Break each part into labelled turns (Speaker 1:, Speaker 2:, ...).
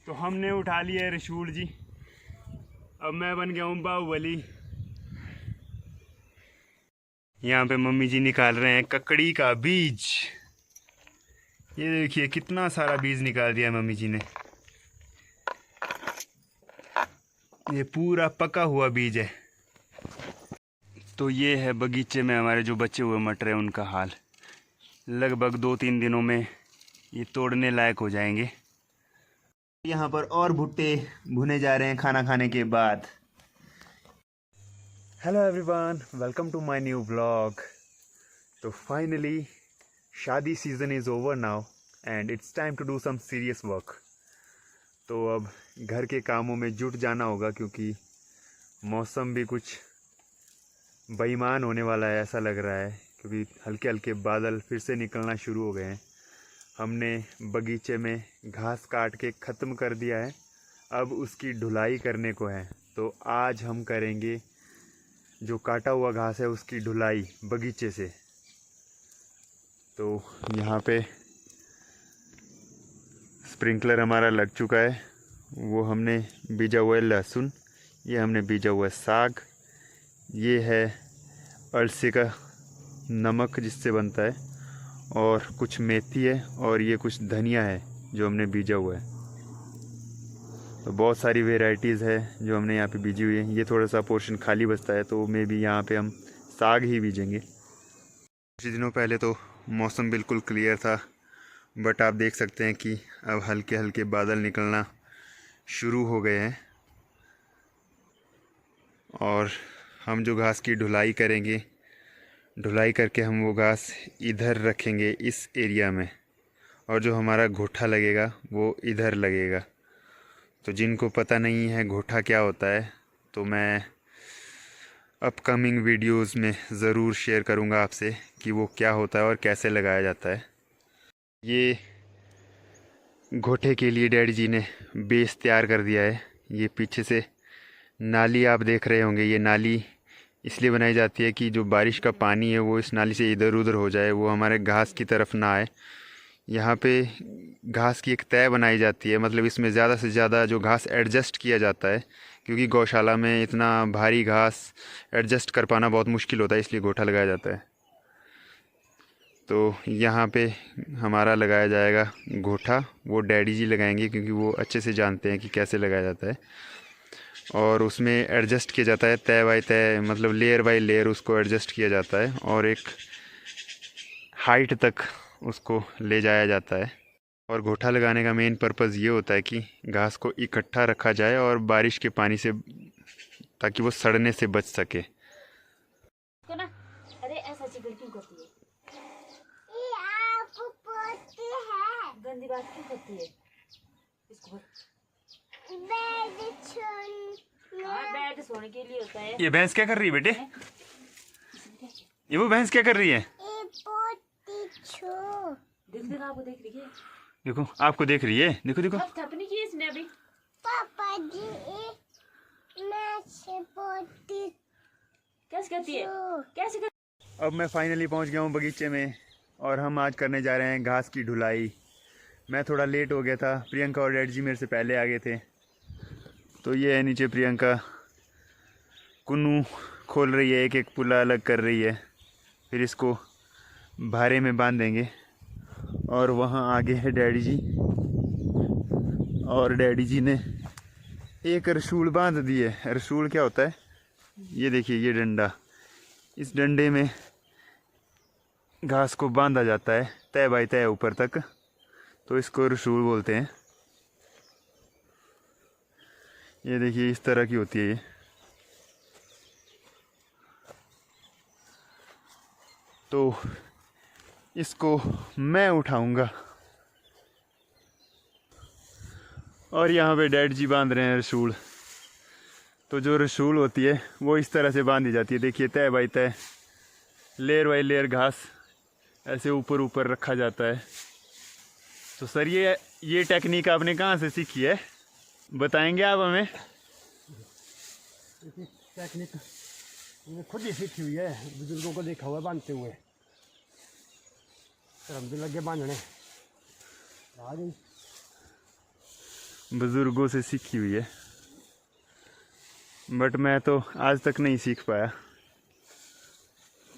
Speaker 1: तो हमने उठा लिया है रसूल जी। अब मैं बन गया हूँ बाहुबली। यहाँ पे मम्मी जी निकाल रहे हैं ककड़ी का बीज। ये देखिए कितना सारा बीज निकाल दिया मम्मी जी ने। ये पूरा पका हुआ बीज है। तो ये है बगीचे में हमारे जो बचे हुए मटर हैं उनका हाल। लगभग 2-3 दिनों में ये तोड़ने लायक हो जाएंगे। यहाँ पर और भुट्टे भुने जा रहे हैं खाना खाने के बाद। Hello everyone, welcome to my new vlog. तो फाइनली शादी season is over now and it's time to do some serious work. तो अब घर के कामों में जुट जाना होगा क्योंकि मौसम भी कुछ बेईमान होने वाला है ऐसा लग रहा है, क्योंकि हल्के हल्के बादल फिर से निकलना शुरू हो गए हैं। हमने बगीचे में घास काट के ख़त्म कर दिया है, अब उसकी ढुलाई करने को है। तो आज हम करेंगे जो काटा हुआ घास है उसकी ढुलाई बगीचे से। तो यहाँ पे स्प्रिंकलर हमारा लग चुका है। वो हमने बीजा हुआ है लहसुन, ये हमने बीजा हुआ है साग, ये है अलसी का नमक जिससे बनता है, और कुछ मेथी है, और ये कुछ धनिया है जो हमने बीजा हुआ है। तो बहुत सारी वेराइटीज़ है जो हमने यहाँ पे बीजी हुई है। ये थोड़ा सा पोर्शन खाली बचता है तो मे बी यहाँ पे हम साग ही बीजेंगे। कुछ दिनों पहले तो मौसम बिल्कुल क्लियर था, बट आप देख सकते हैं कि अब हल्के हल्के बादल निकलना शुरू हो गए हैं। और हम जो घास की ढुलाई करेंगे, ढुलाई करके हम वो घास इधर रखेंगे इस एरिया में, और जो हमारा घोठा लगेगा वो इधर लगेगा। तो जिनको पता नहीं है घोठा क्या होता है, तो मैं अपकमिंग वीडियोस में ज़रूर शेयर करूंगा आपसे कि वो क्या होता है और कैसे लगाया जाता है। ये घोठे के लिए डैडी जी ने बेस तैयार कर दिया है। ये पीछे से नाली आप देख रहे होंगे, ये नाली इसलिए बनाई जाती है कि जो बारिश का पानी है वो इस नाली से इधर उधर हो जाए, वो हमारे घास की तरफ ना आए। यहाँ पे घास की एक तय बनाई जाती है, मतलब इसमें ज़्यादा से ज़्यादा जो घास एडजस्ट किया जाता है, क्योंकि गौशाला में इतना भारी घास एडजस्ट कर पाना बहुत मुश्किल होता है, इसलिए गोठा लगाया जाता है। तो यहाँ पे हमारा लगाया जाएगा गोठा, वो डैडी जी लगाएंगे क्योंकि वो अच्छे से जानते हैं कि कैसे लगाया जाता है। और उसमें एडजस्ट किया जाता है तय बाय तय, मतलब लेयर बाय लेयर उसको एडजस्ट किया जाता है, और एक हाइट तक उसको ले जाया जाता है। और गोठा लगाने का मेन पर्पज़ ये होता है कि घास को इकट्ठा रखा जाए और बारिश के पानी से, ताकि वो सड़ने से बच सके।
Speaker 2: को ना, अरे ऐसा चिकन क्यों करती है? ये आप पोती है। गंदी बात क्यों करती है? इसको बेड सोने के लिए होता है।
Speaker 1: ये भैंस क्या कर रही है बेटे? ये वो भैंस क्या कर रही है?
Speaker 2: देख आपको देख रही है।
Speaker 1: देखो आपको देख रही है, देखो देखो।
Speaker 2: अब थपनी की इसने अभी। पापा जी मैं से पोती कैसे करती है? कैसे कर...
Speaker 1: अब मैं फाइनली पहुंच गया हूं बगीचे में, और हम आज करने जा रहे हैं घास की ढुलाई। मैं थोड़ा लेट हो गया था, प्रियंका और डैडी जी मेरे से पहले आ गए थे। तो ये है नीचे प्रियंका, कुन्नू खोल रही है, एक एक पुला अलग कर रही है, फिर इसको भारे में बांध देंगे। और वहाँ आगे है डैडी जी, और डैडी जी ने एक रसूल बांध दी है। रसूल क्या होता है? ये देखिए, ये डंडा, इस डंडे में घास को बांधा जाता है तय बाय तय ऊपर तक, तो इसको रसूल बोलते हैं। ये देखिए इस तरह की होती है ये। तो इसको मैं उठाऊंगा, और यहाँ पे डैड जी बांध रहे हैं रसूल। तो जो रसूल होती है वो इस तरह से बांधी जाती है। देखिए तय बाय तय, लेयर बाय लेयर घास ऐसे ऊपर ऊपर रखा जाता है। तो सर ये टेक्निक आपने कहाँ से सीखी है, बताएंगे आप हमें?
Speaker 3: टेक्निक हमने खुद ही सीखी हुई है, बुजुर्गों को देखा हुआ बांधते हुए, फिर हम भी लगे बांधने। आ गई
Speaker 1: बुज़ुर्गों से सीखी हुई है, बट मैं तो आज तक नहीं सीख पाया,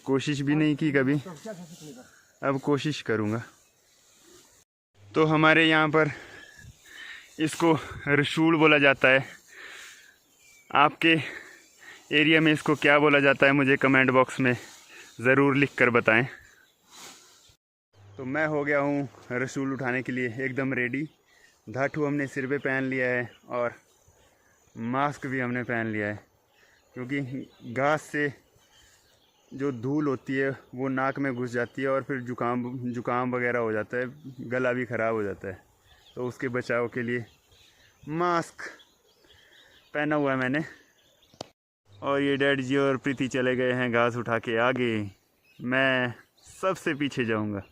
Speaker 1: कोशिश भी नहीं की कभी।
Speaker 3: तो क्या था सीखने का?
Speaker 1: अब कोशिश करूँगा। तो हमारे यहाँ पर इसको रसूल बोला जाता है। आपके एरिया में इसको क्या बोला जाता है मुझे कमेंट बॉक्स में ज़रूर लिख कर बताएं। तो मैं हो गया हूँ रसूल उठाने के लिए एकदम रेडी। धाटू हमने सिर पे पहन लिया है और मास्क भी हमने पहन लिया है, क्योंकि घास से जो धूल होती है वो नाक में घुस जाती है और फिर जुकाम वगैरह हो जाता है, गला भी ख़राब हो जाता है। तो उसके बचाव के लिए मास्क पहना हुआ है मैंने। और ये डैड जी और प्रीति चले गए हैं घास उठा के आगे, मैं सबसे पीछे जाऊंगा।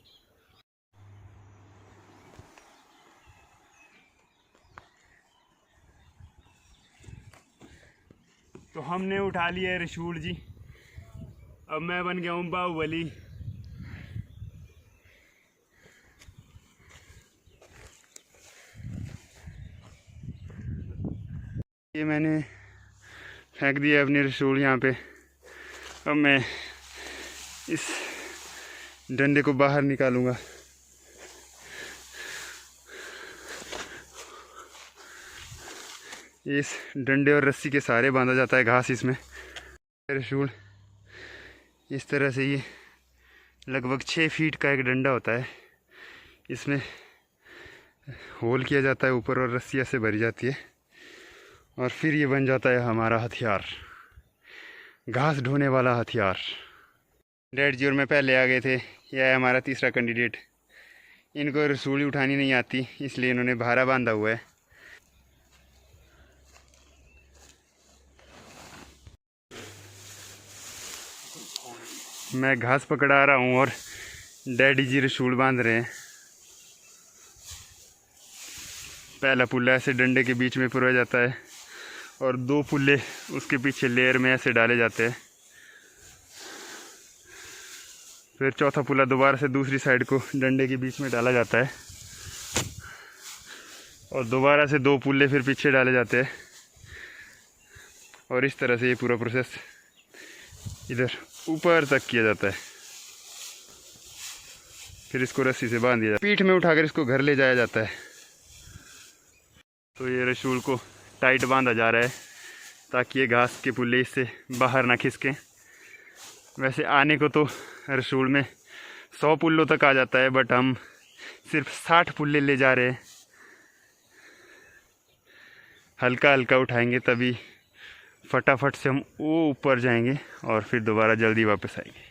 Speaker 1: तो हमने उठा लिया है रसूल जी, अब मैं बन गया हूँ बाहुबली। ये मैंने फेंक दिया अपनी रसूल यहाँ पे। अब मैं इस डंडे को बाहर निकालूंगा। इस डंडे और रस्सी के सहारे बांधा जाता है घास इसमें। रसूल इस तरह से, ये लगभग 6 फीट का एक डंडा होता है, इसमें होल किया जाता है ऊपर और रस्सियाँ से भरी जाती है और फिर ये बन जाता है हमारा हथियार, घास ढोने वाला हथियार। डैड जी और मैं पहले आ गए थे, यह है हमारा तीसरा कैंडिडेट। इनको रसूल उठानी नहीं आती, इसलिए इन्होंने भारा बांधा हुआ है। मैं घास पकड़ा रहा हूँ और डैडी जी रसूल बांध रहे हैं। पहला पुल्ला ऐसे डंडे के बीच में पुरोया जाता है और 2 पुल्ले उसके पीछे लेयर में ऐसे डाले जाते हैं। फिर चौथा पुल्ला दोबारा से दूसरी साइड को डंडे के बीच में डाला जाता है और दोबारा से 2 पुल्ले फिर पीछे डाले जाते हैं। और इस तरह से ये पूरा प्रोसेस इधर ऊपर तक किया जाता है। फिर इसको रस्सी से बांध दिया जाता है, पीठ में उठाकर इसको घर ले जाया जाता है। तो ये रसूल को टाइट बांधा जा रहा है ताकि ये घास के पुल्ले इससे बाहर ना खिसकें। वैसे आने को तो रसूल में 100 पुल्लों तक आ जाता है, बट हम सिर्फ 60 पुल्ले ले जा रहे हैं। हल्का हल्का उठाएंगे तभी फटाफट से हम वो ऊपर जाएंगे और फिर दोबारा जल्दी वापस आएंगे।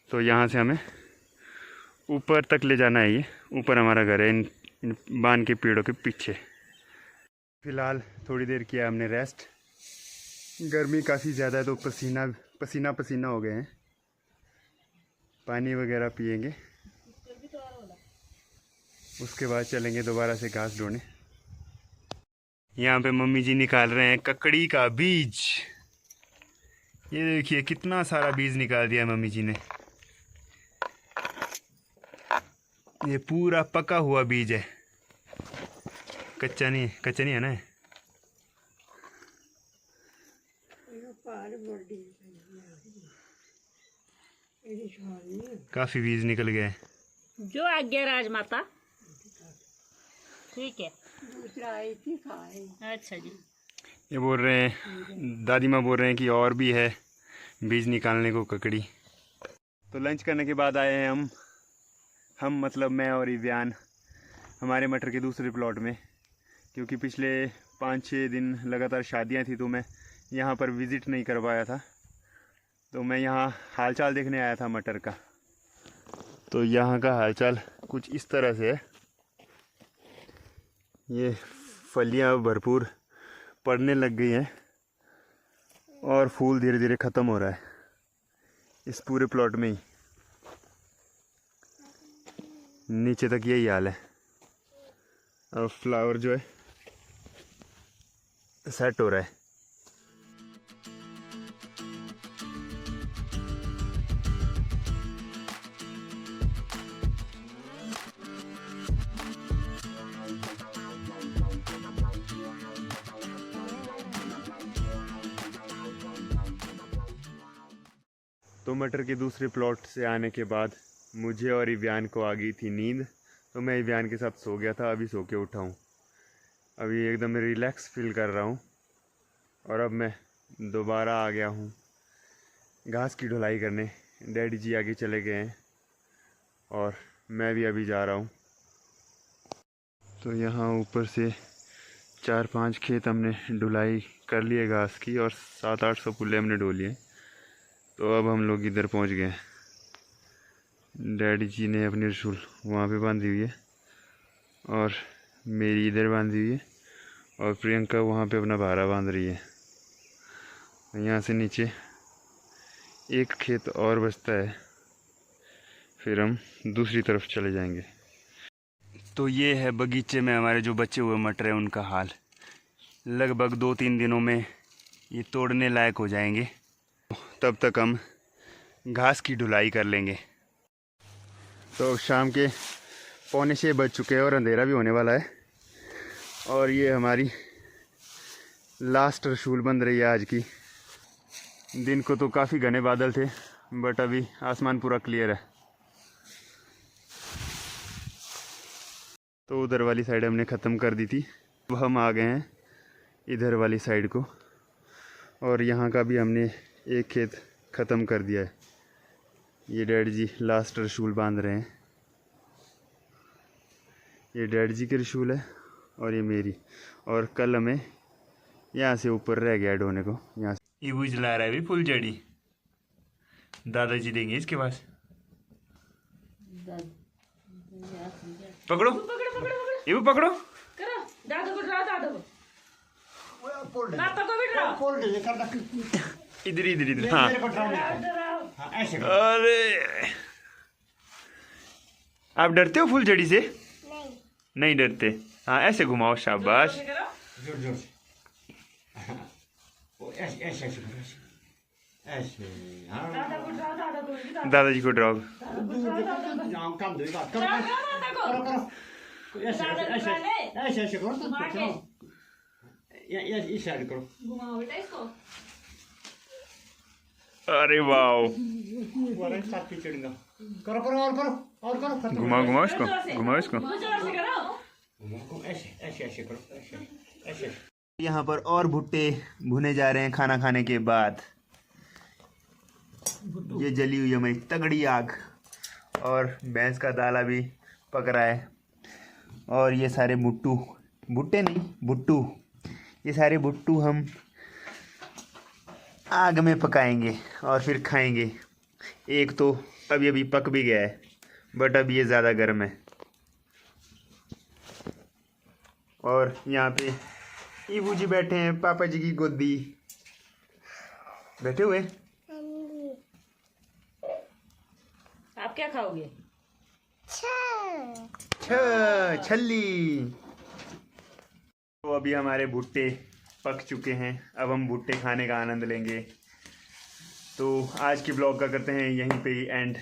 Speaker 1: तो यहाँ से हमें ऊपर तक ले जाना है। ये ऊपर हमारा घर है, इन बान के पेड़ों के पीछे। फ़िलहाल थोड़ी देर किया हमने रेस्ट। गर्मी काफ़ी ज़्यादा है तो पसीना पसीना हो गए हैं। पानी वगैरह पिएंगे, उसके बाद चलेंगे दोबारा से घास ढोने। यहाँ पे मम्मी जी निकाल रहे हैं ककड़ी का बीज। ये देखिए कितना सारा बीज निकाल दिया मम्मी जी ने। ये पूरा पका हुआ बीज है, कच्चा नहीं है ना। काफी बीज निकल गए।
Speaker 2: जो आज्ञा राजमाता। ठीक है, अच्छा जी।
Speaker 1: ये बोल रहे हैं, दादी माँ बोल रहे हैं कि और भी है बीज निकालने को ककड़ी। तो लंच करने के बाद आए हैं हम मतलब मैं और इव्यान हमारे मटर के दूसरे प्लॉट में, क्योंकि पिछले 5-6 दिन लगातार शादियां थी तो मैं यहाँ पर विज़िट नहीं कर पाया था। तो मैं यहाँ हालचाल देखने आया था मटर का। तो यहाँ का हालचाल कुछ इस तरह से है। ये फलियाँ भरपूर पड़ने लग गई हैं और फूल धीरे धीरे ख़त्म हो रहा है इस पूरे प्लॉट में ही। नीचे तक यही हाल है और फ्लावर जो है सेट हो रहा है। तो मटर के दूसरे प्लॉट से आने के बाद मुझे और इव्यान को आ गई थी नींद, तो मैं इव्यान के साथ सो गया था। अभी सो के उठा हूँ, अभी एकदम रिलैक्स फील कर रहा हूँ। और अब मैं दोबारा आ गया हूँ घास की ढुलाई करने। डैडी जी आगे चले गए हैं और मैं भी अभी जा रहा हूँ। तो यहाँ ऊपर से 4-5 खेत हमने ढुलाई कर लिए घास की और 700-800 पुल्ले हमने ढो लिए। तो अब हम लोग इधर पहुँच गए। डैडी जी ने अपनी रसूल वहाँ पे बांधी हुई है और मेरी इधर बांधी हुई है और प्रियंका वहाँ पे अपना भारा बांध रही है। यहाँ से नीचे एक खेत और बचता है, फिर हम दूसरी तरफ चले जाएंगे। तो ये है बगीचे में हमारे जो बचे हुए मटर हैं उनका हाल। लगभग 2-3 दिनों में ये तोड़ने लायक हो जाएंगे, तब तक हम घास की ढुलाई कर लेंगे। तो शाम के 5:45 बज चुके हैं और अंधेरा भी होने वाला है। और ये हमारी लास्ट रसूल बन रही है आज की। दिन को तो काफ़ी घने बादल थे, बट अभी आसमान पूरा क्लियर है। तो उधर वाली साइड हमने ख़त्म कर दी थी, अब हम आ गए हैं इधर वाली साइड को। और यहाँ का भी हमने एक खेत ख़त्म कर दिया है। ये डैडी जी लास्ट रसूल बांध रहे हैं। ये डैडी जी की रसूल है और ये मेरी। और कल हमें यहाँ से ऊपर रह गया ढोने को। यहाँ से ये जला रहा है भी फुल जड़ी। दादाजी देंगे इसके पास। पकड़ो ये पकड़ो।
Speaker 2: करो दादू को ड्रा, दादू को
Speaker 3: पोल
Speaker 2: पापा को भी ड्रा।
Speaker 3: पोल दे कर दक
Speaker 1: इधर इधर इधर। हाँ
Speaker 3: मेरे को ड्राओ। हाँ ऐसे करो।
Speaker 1: अरे आप डरते हो फुल जड़ी से? नहीं डरते। हाँ ऐसे घुमाओ, शाबाश।
Speaker 3: जोर जोर से। वो ऐसे ऐसे ऐसे करो, ऐसे। हाँ
Speaker 2: दादा को ड्रा, दादा को भी ड्रा।
Speaker 1: दादाजी को ड्रॉग।
Speaker 3: काम काम दो बात करो करो करो। ऐसे ऐसे ऐसे ऐसे करो तो चलो। ये इस साइड करो।
Speaker 2: घुमाओ बेटा इसको।
Speaker 1: अरे वाओ,
Speaker 3: वाला साथ पे चढ़ेगा। करो करो और करो खत्म।
Speaker 1: घुमाओ घुमाओ इसको, घुमाओ इसको।
Speaker 2: जोर से करो।
Speaker 3: घुमाओ ऐसे ऐसे ऐसे करो, ऐसे ऐसे।
Speaker 1: यहाँ पर और भुट्टे भुने जा रहे हैं खाना खाने के बाद। ये जली हुई हमारी तगड़ी आग और भैंस का दाला भी पक रहा है। और ये सारे भुट्टे नहीं भुट्टू, ये सारे भुट्टू हम आग में पकाएंगे और फिर खाएंगे। एक तो अभी अभी पक भी गया है, बट अब ये ज़्यादा गर्म है। और यहाँ पे ईबू जी बैठे हैं, पापा जी की गोदी बैठे हुए।
Speaker 2: आप क्या खाओगे?
Speaker 1: छल्ली। तो अभी हमारे भुट्टे पक चुके हैं, अब हम भुट्टे खाने का आनंद लेंगे। तो आज की ब्लॉग का करते हैं यहीं पे ही एंड।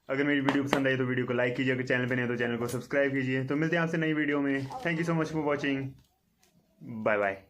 Speaker 1: अगर मेरी वीडियो पसंद आई तो वीडियो को लाइक कीजिए, अगर चैनल पे नहीं है तो चैनल को सब्सक्राइब कीजिए। तो मिलते हैं आपसे नई वीडियो में। Thank you so much for watching. Bye bye.